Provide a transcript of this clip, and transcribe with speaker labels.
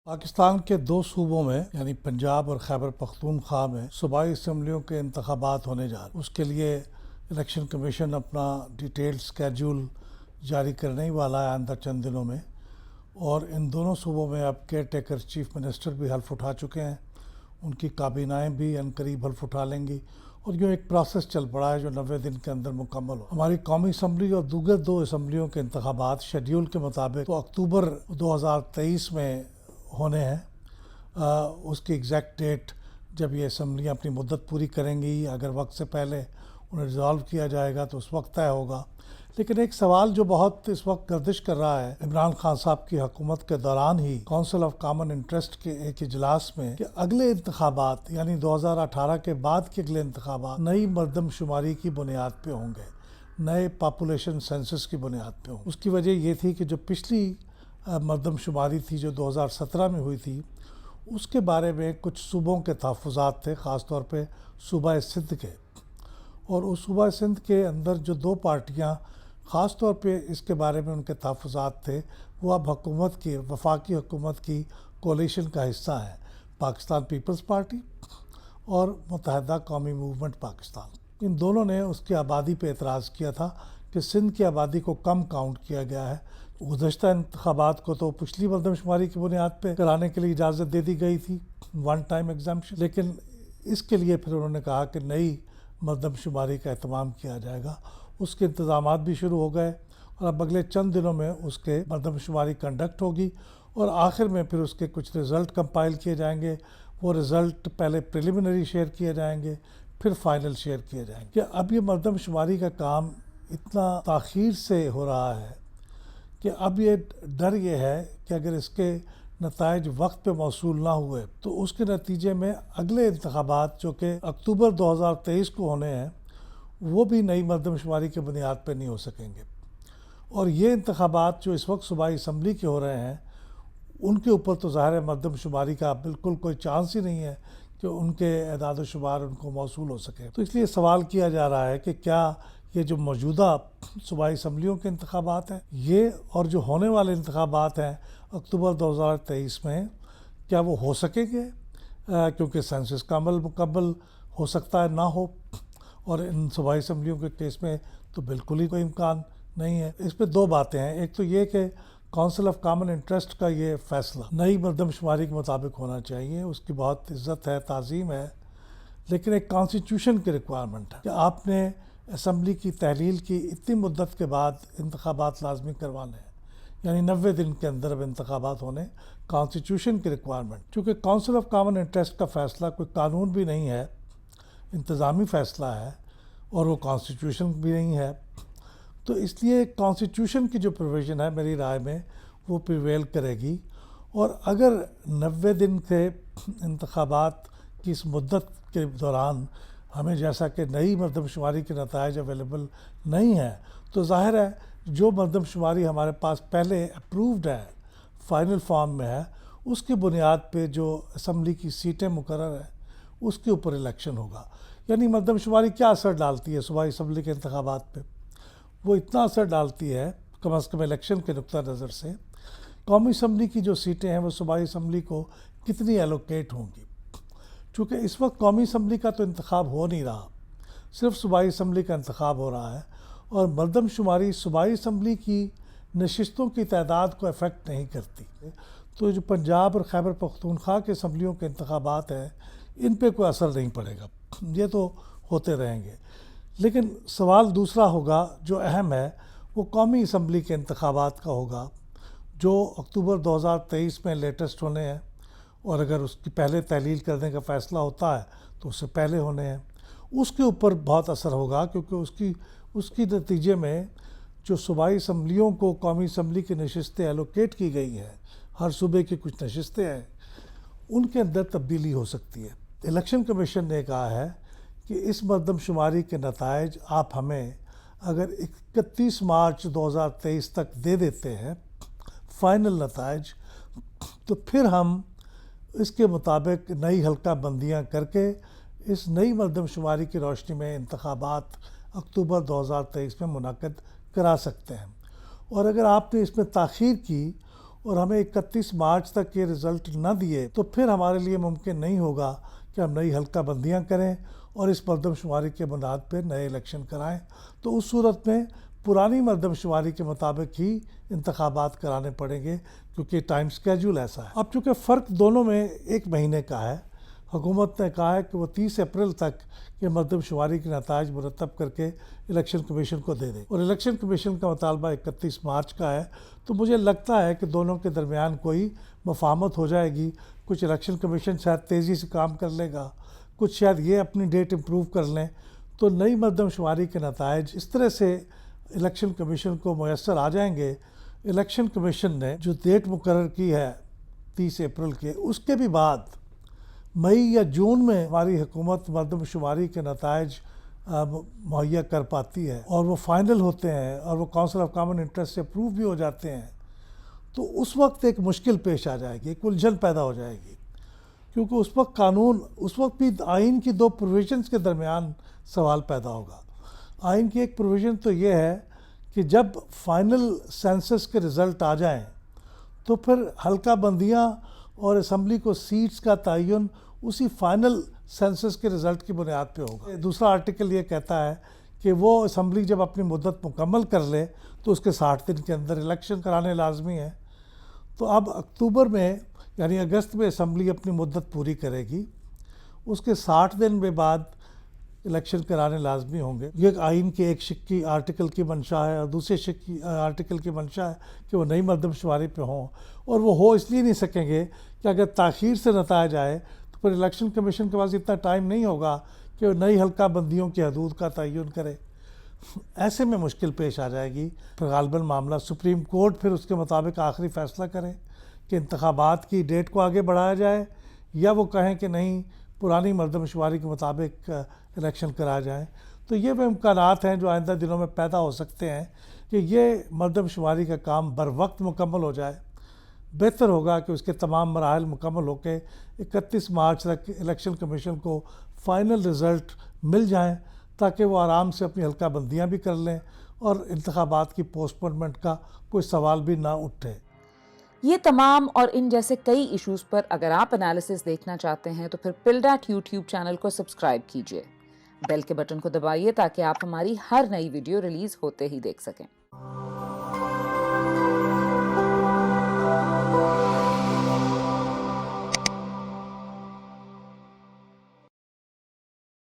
Speaker 1: پاکستان کے دو صوبوں میں یعنی پنجاب اور خیبر پختونخوا میں صوبائی اسمبلیوں کے انتخابات ہونے جا رہے ہیں۔ اس کے لیے الیکشن کمیشن اپنا ڈیٹیلڈ سکیڈول جاری کرنے ہی والا ہے آئندہ چند دنوں میں، اور ان دونوں صوبوں میں اب کیئر ٹیکر چیف منسٹر بھی حلف اٹھا چکے ہیں، ان کی کابینائیں بھی عنقریب حلف اٹھا لیں گی، اور یہ ایک پروسیس چل پڑا ہے جو 90 دن کے اندر مکمل ہو۔ ہماری قومی اسمبلی اور دیگر دو اسمبلیوں کے انتخابات شیڈیول کے مطابق تو اکتوبر 2023 میں ہونے ہیں۔ اس کی ایگزیکٹ ڈیٹ جب یہ اسمبلیاں اپنی مدت پوری کریں گی، اگر وقت سے پہلے انہیں ریزالو کیا جائے گا تو اس وقت طے ہوگا۔ لیکن ایک سوال جو بہت اس وقت گردش کر رہا ہے عمران خان صاحب کی حکومت کے دوران ہی کونسل آف کامن انٹرسٹ کے ایک اجلاس میں، کہ اگلے انتخابات یعنی 2018 کے بعد کے اگلے انتخابات نئی مردم شماری کی بنیاد پہ ہوں گے، نئے پاپولیشن سینسس کی بنیاد پہ ہوں گے۔ اس کی وجہ یہ تھی کہ جو پچھلی مردم شماری تھی جو 2017 میں ہوئی تھی، اس کے بارے میں کچھ صوبوں کے تحفظات تھے، خاص طور پہ صوبہ سندھ کے، اور اس صوبہ سندھ کے اندر جو دو پارٹیاں خاص طور پہ اس کے بارے میں ان کے تحفظات تھے، وہ اب حکومت کی وفاقی حکومت کی کولیشن کا حصہ ہیں، پاکستان پیپلز پارٹی اور متحدہ قومی موومنٹ پاکستان۔ ان دونوں نے اس کی آبادی پہ اعتراض کیا تھا کہ سندھ کی آبادی کو کم کاؤنٹ کیا گیا ہے۔ گزشتہ انتخابات کو تو پچھلی مردم شماری کی بنیاد پہ کرانے کے لیے اجازت دے دی گئی تھی، ون ٹائم ایگزامپشن، لیکن اس کے لیے پھر انہوں نے کہا کہ نئی مردم شماری کا اہتمام کیا جائے گا۔ اس کے انتظامات بھی شروع ہو گئے، اور اب اگلے چند دنوں میں اس کے مردم شماری کنڈکٹ ہوگی، اور آخر میں پھر اس کے کچھ رزلٹ کمپائل کیے جائیں گے۔ وہ رزلٹ پہلے پریلیمنری شیئر کیے جائیں گے، پھر فائنل شیئر کیے جائیں گے۔ کہ اب یہ مردم شماری کا کام اتنا تاخیر سے ہو رہا ہے کہ اب یہ ڈر یہ ہے کہ اگر اس کے نتائج وقت پہ موصول نہ ہوئے تو اس کے نتیجے میں اگلے انتخابات جو کہ اکتوبر 2023 کو ہونے ہیں، وہ بھی نئی مردم شماری کے بنیاد پہ نہیں ہو سکیں گے۔ اور یہ انتخابات جو اس وقت صوبائی اسمبلی کے ہو رہے ہیں، ان کے اوپر تو ظاہر مردم شماری کا بالکل کوئی چانس ہی نہیں ہے کہ ان کے اعداد و شمار ان کو موصول ہو سکے۔ تو اس لیے سوال کیا جا رہا ہے کہ کیا یہ جو موجودہ صوبائی اسمبلیوں کے انتخابات ہیں، یہ اور جو ہونے والے انتخابات ہیں اکتوبر 2023 میں، کیا وہ ہو سکیں گے؟ کیونکہ سینسس کا عمل مکمل ہو سکتا ہے نہ ہو، اور ان صوبائی اسمبلیوں کے کیس میں تو بالکل ہی کوئی امکان نہیں ہے۔ اس پہ دو باتیں ہیں، ایک تو یہ کہ کونسل آف کامن انٹرسٹ کا یہ فیصلہ نئی مردم شماری کے مطابق ہونا چاہیے، اس کی بہت عزت ہے، تعظیم ہے، لیکن ایک کانسٹیٹیوشن کی ریکوائرمنٹ ہے کہ آپ نے اسمبلی کی تحلیل کی اتنی مدت کے بعد انتخابات لازمی کروانے ہیں، یعنی 90 دن کے اندر اب انتخابات ہونے، کانسٹیٹیوشن کی ریکوائرمنٹ۔ چونکہ کونسل آف کامن انٹرسٹ کا فیصلہ کوئی قانون بھی نہیں ہے، انتظامی فیصلہ ہے، اور وہ کانسٹیٹیوشن بھی نہیں ہے، تو اس لیے کانسٹیٹیوشن کی جو پروویژن ہے میری رائے میں وہ پریویل کرے گی۔ اور اگر 90 دن کے انتخابات کی اس مدت کے دوران ہمیں جیسا کہ نئی مردم شماری کے نتائج اویلیبل نہیں ہیں، تو ظاہر ہے جو مردم شماری ہمارے پاس پہلے اپرووڈ ہے، فائنل فارم میں ہے، اس کی بنیاد پہ جو اسمبلی کی سیٹیں مقرر ہیں اس کے اوپر الیکشن ہوگا۔ یعنی مردم شماری کیا اثر ڈالتی ہے صوبائی اسمبلی کے انتخابات پہ؟ وہ اتنا اثر ڈالتی ہے کم از کم الیکشن کے نقطہ نظر سے، قومی اسمبلی کی جو سیٹیں ہیں وہ صوبائی اسمبلی کو کتنی ایلوکیٹ ہوں گی۔ چونکہ اس وقت قومی اسمبلی کا تو انتخاب ہو نہیں رہا، صرف صوبائی اسمبلی کا انتخاب ہو رہا ہے، اور مردم شماری صوبائی اسمبلی کی نشستوں کی تعداد کو افیکٹ نہیں کرتی۔ تو جو پنجاب اور خیبر پختونخوا کے اسمبلیوں کے انتخابات ہیں، ان پہ کوئی اثر نہیں پڑے گا، یہ تو ہوتے رہیں گے۔ لیکن سوال دوسرا ہوگا جو اہم ہے، وہ قومی اسمبلی کے انتخابات کا ہوگا، جو اکتوبر 2023 میں لیٹسٹ ہونے ہیں، اور اگر اس کی پہلے تحلیل کرنے کا فیصلہ ہوتا ہے تو اس سے پہلے ہونے ہیں۔ اس کے اوپر بہت اثر ہوگا، کیونکہ اس کی نتیجے میں جو صوبائی اسمبلیوں کو قومی اسمبلی کی نشستیں ایلوکیٹ کی گئی ہیں، ہر صوبے کی کچھ نشستیں ہیں، ان کے اندر تبدیلی ہو سکتی ہے۔ الیکشن کمیشن نے کہا ہے کہ اس مردم شماری کے نتائج آپ ہمیں اگر 31 مارچ 2023 تک دے دیتے ہیں فائنل نتائج، تو پھر ہم اس کے مطابق نئی حلقہ بندیاں کر کے اس نئی مردم شماری کی روشنی میں انتخابات اکتوبر 2023 میں منعقد کرا سکتے ہیں۔ اور اگر آپ نے اس میں تاخیر کی اور ہمیں 31 مارچ تک یہ رزلٹ نہ دیے تو پھر ہمارے لیے ممکن نہیں ہوگا کہ ہم نئی حلقہ بندیاں کریں اور اس مردم شماری کے بنیاد پہ نئے الیکشن کرائیں. تو اس صورت میں پرانی مردم شماری کے مطابق ہی انتخابات کرانے پڑیں گے کیونکہ ٹائم سکیجول ایسا ہے. اب چونکہ فرق دونوں میں 1 مہینے کا ہے، حکومت نے کہا ہے کہ وہ 30 اپریل تک یہ مردم شماری کے نتائج مرتب کر کے الیکشن کمیشن کو دے دیں، اور الیکشن کمیشن کا مطالبہ 31 مارچ کا ہے. تو مجھے لگتا ہے کہ دونوں کے درمیان کوئی مفاہمت ہو جائے گی. کچھ الیکشن کمیشن شاید تیزی سے کام کر لے گا، کچھ شاید یہ اپنی ڈیٹ امپروو کر لیں. تو نئی مردم شماری کے نتائج اس طرح سے الیکشن کمیشن کو میسر آ جائیں گے. الیکشن کمیشن نے جو ڈیٹ مقرر کی ہے 30 اپریل کے، اس کے بھی بعد مئی یا جون میں ہماری حکومت مردم شماری کے نتائج مہیا کر پاتی ہے اور وہ فائنل ہوتے ہیں اور وہ کونسل آف کامن انٹرسٹ سے اپروو بھی ہو جاتے ہیں، تو اس وقت ایک مشکل پیش آ جائے گی، ایک الجھن پیدا ہو جائے گی. کیونکہ اس وقت بھی آئین کی 2 پروویژنز کے درمیان سوال پیدا ہوگا. آئین کی ایک پروویژن تو یہ ہے کہ جب فائنل سینسس کے رزلٹ آ جائیں تو پھر حلقہ بندیاں اور اسمبلی کو سیٹس کا تعین اسی فائنل سینسس کے رزلٹ کی بنیاد پہ ہوگا. دوسرا آرٹیکل یہ کہتا ہے کہ وہ اسمبلی جب اپنی مدت مکمل کر لے تو اس کے 60 دن کے اندر الیکشن کرانے لازمی ہے. تو اب اکتوبر میں یعنی اگست میں اسمبلی اپنی مدت پوری کرے گی، اس کے 60 دن کے بعد الیکشن کرانے لازمی ہوں گے. یہ آئین کے ایک شق کی آرٹیکل کی منشا ہے اور دوسرے شق کی آرٹیکل کی منشا ہے کہ وہ نئی مردم شماری پہ ہوں، اور وہ ہو اس لیے نہیں سکیں گے کہ اگر تاخیر سے نتائج آئے تو پھر الیکشن کمیشن کے پاس اتنا ٹائم نہیں ہوگا کہ وہ نئی حلقہ بندیوں کی حدود کا تعین کرے. ایسے میں مشکل پیش آ جائے گی. پھر غالباً معاملہ سپریم کورٹ پھر اس کے مطابق آخری فیصلہ کرے کہ انتخابات کی ڈیٹ کو آگے بڑھایا جائے یا وہ کہیں کہ نہیں پرانی مردم شماری کے مطابق الیکشن کرایا جائے. تو یہ وہ امکانات ہیں جو آئندہ دنوں میں پیدا ہو سکتے ہیں کہ یہ مردم شماری کا کام بر وقت مکمل ہو جائے. بہتر ہوگا کہ اس کے تمام مراحل مکمل ہو کے 31 مارچ تک الیکشن کمیشن کو فائنل رزلٹ مل جائیں تاکہ وہ آرام سے اپنی حلقہ بندیاں بھی کر لیں اور انتخابات کی پوسٹ پونمنٹ کا کوئی سوال بھی نہ اٹھے.
Speaker 2: یہ تمام اور ان جیسے کئی ایشوز پر اگر آپ انالیسس دیکھنا چاہتے ہیں تو پھر پلڈاٹ یوٹیوب چینل کو سبسکرائب کیجئے، بیل کے بٹن کو دبائیے تاکہ آپ ہماری ہر نئی ویڈیو ریلیز ہوتے ہی دیکھ سکیں.